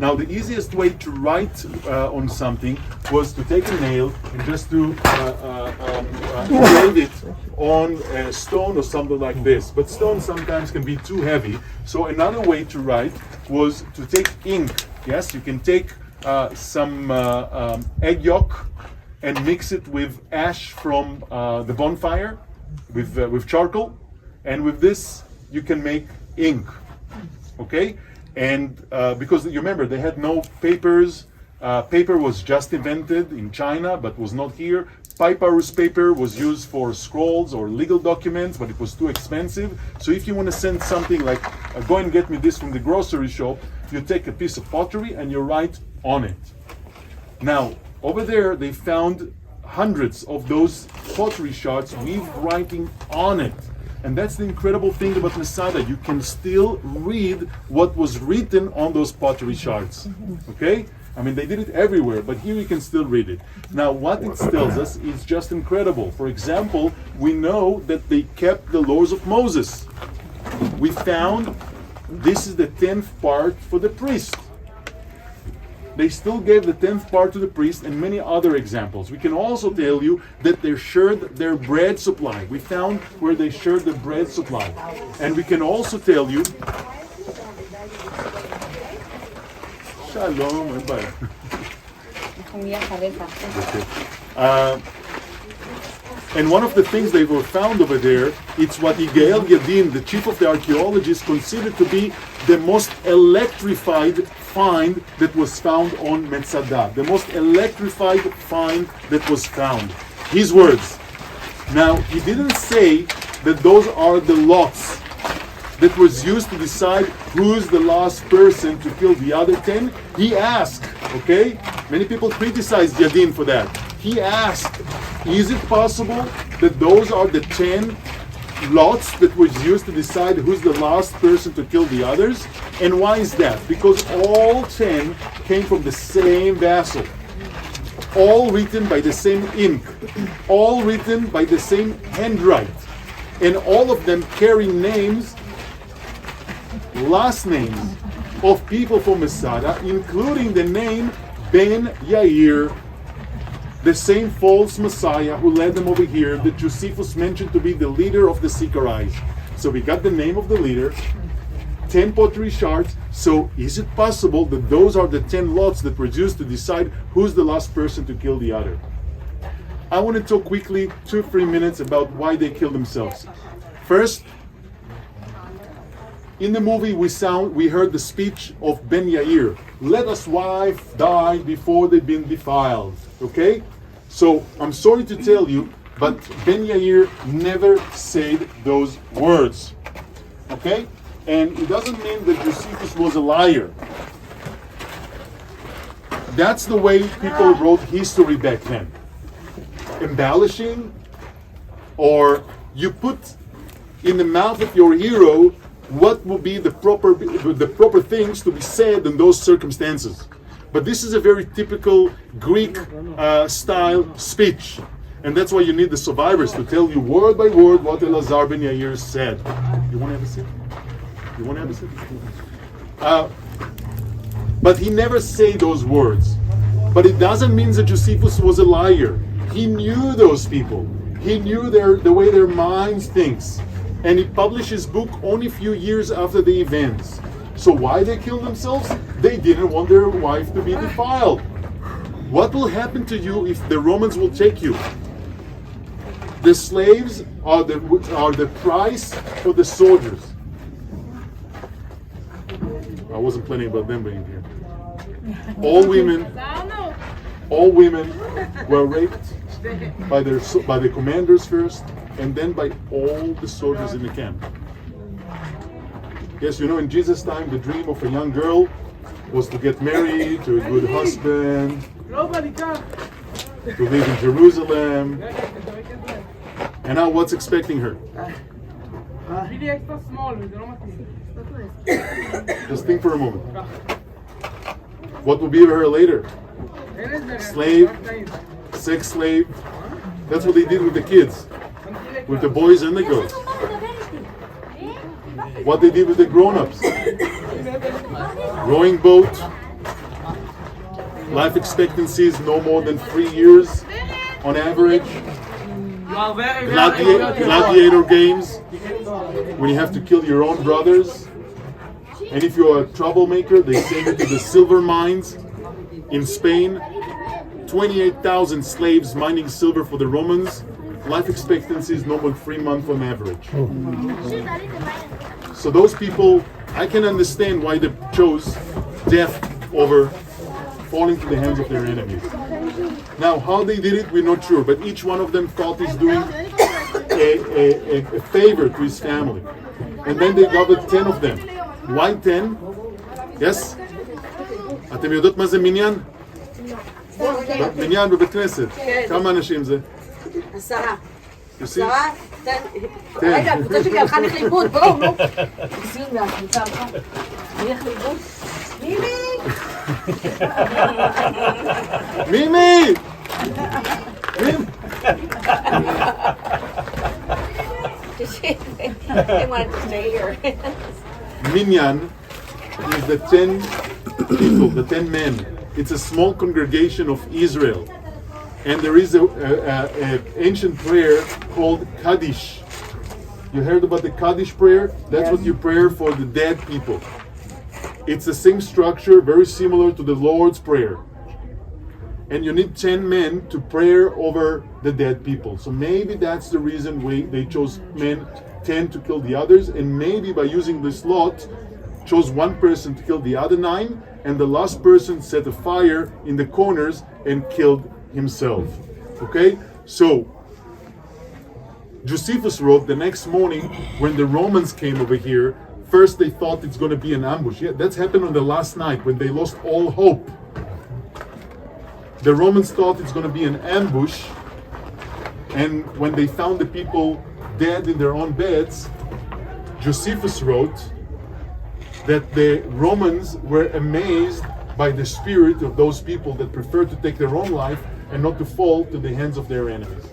Now, the easiest way to write on something was to take a nail and just to engrave it on a stone or something like this. But stone sometimes can be too heavy. So another way to write was to take ink. Yes, you can take some egg yolk and mix it with ash from the bonfire, with charcoal, and with this you can make ink. Okay, and because you remember they had no papers, paper was just invented in China but was not here. Papyrus paper was used for scrolls or legal documents, but it was too expensive. So if you want to send something like, go and get me this from the grocery shop, you take a piece of pottery and you write on it. Now, over there they found hundreds of those pottery shards with writing on it. And that's the incredible thing about Masada. You can still read what was written on those pottery shards. Okay? I mean, they did it everywhere, but here you can still read it. Now, what it tells us is just incredible. For example, we know that they kept the laws of Moses. We found this is the 10th part for the priest. They still gave the 10th part to the priest, and many other examples. We can also tell you that they shared their bread supply. We found where they shared the bread supply. And we can also tell you, Shalom, everybody. And one of the things they were found over there, it's what Yigael Yadin, the chief of the archaeologists, considered to be the most electrified find that was found on Masada. The most electrified find that was found. His words. Now, he didn't say that those are the lots that was used to decide who's the last person to kill the other 10. He asked, okay? Many people criticized Yadin for that. He asked, is it possible that those are the 10 lots that was used to decide who's the last person to kill the others? And why is that? Because all 10 came from the same vessel. All written by the same ink. All written by the same handwrite. And all of them carry names, last names of people from Masada, including the name Ben Yair, the same false Messiah who led them over here, that Josephus mentioned to be the leader of the Sicarais. So we got the name of the leader, 10 pottery shards. So is it possible that those are the 10 lots that were used to decide who's the last person to kill the other? I want to talk quickly 2-3 minutes about why they killed themselves. First, in the movie we heard the speech of Ben Yair. Let us wife die before they've been defiled. Okay? So I'm sorry to tell you, but Ben Yair never said those words. Okay? And it doesn't mean that Josephus was a liar. That's the way people wrote history back then. Embellishing, or you put in the mouth of your hero what would be the proper things to be said in those circumstances. But this is a very typical Greek style speech. And that's why you need the survivors to tell you word by word what Elazar ben Yair said. You want to have a sip? You want to have a sip? But he never said those words. But it doesn't mean that Josephus was a liar. He knew those people. He knew the way their minds thinks. And he published his book only a few years after the events. So why they killed themselves? They didn't want their wife to be defiled. What will happen to you if the Romans will take you? The slaves are the price for the soldiers. I wasn't planning about them being here. All women were raped by the commanders first, and then by all the soldiers in the camp. Yes, you know, in Jesus' time, the dream of a young girl was to get married to a good husband, to live in Jerusalem. And now what's expecting her? Just think for a moment. What will be of her later? Slave, sex slave. That's what they did with the kids, with the boys and the girls. What they did with the grown-ups. Rowing boat, Life expectancy is no more than 3 years on average. Gladiator games, when you have to kill your own brothers. And if you're a troublemaker, they send you to the silver mines in Spain. 28,000 slaves mining silver for the Romans. Life expectancy is no more than 3 months on average. So those people, I can understand why they chose death over falling to the hands of their enemies. Now, how they did it, we're not sure, but each one of them thought he's doing a favor to his family. And then they gathered 10 of them. Why 10? Yes? אתם יודעות מה זה מניין? מניין בבית כנסת. כמה אנשים זה? 10. 10? רגע, הקבוצה שלי הלכה לך לאיבוד, בואו, נו. תקשיב מהקבוצה הלכה. אני הלך לאיבוד? מימי! They wanted to stay here. Minyan is the 10 people, the 10 men. It's a small congregation of Israel. And there is a ancient prayer called Kaddish. You heard about the Kaddish prayer? That's what you pray for the dead people. It's the same structure, very similar to the Lord's Prayer. And you need 10 men to pray over the dead people. So maybe that's the reason they chose men 10 to kill the others, and maybe by using this lot, chose one person to kill the other 9, and the last person set a fire in the corners and killed himself. Okay? So, Josephus wrote the next morning when the Romans came over here, first they thought it's going to be an ambush. Yeah, that's happened on the last night when they lost all hope. The Romans thought it's going to be an ambush, and when they found the people dead in their own beds, Josephus wrote that the Romans were amazed by the spirit of those people that preferred to take their own life and not to fall to the hands of their enemies.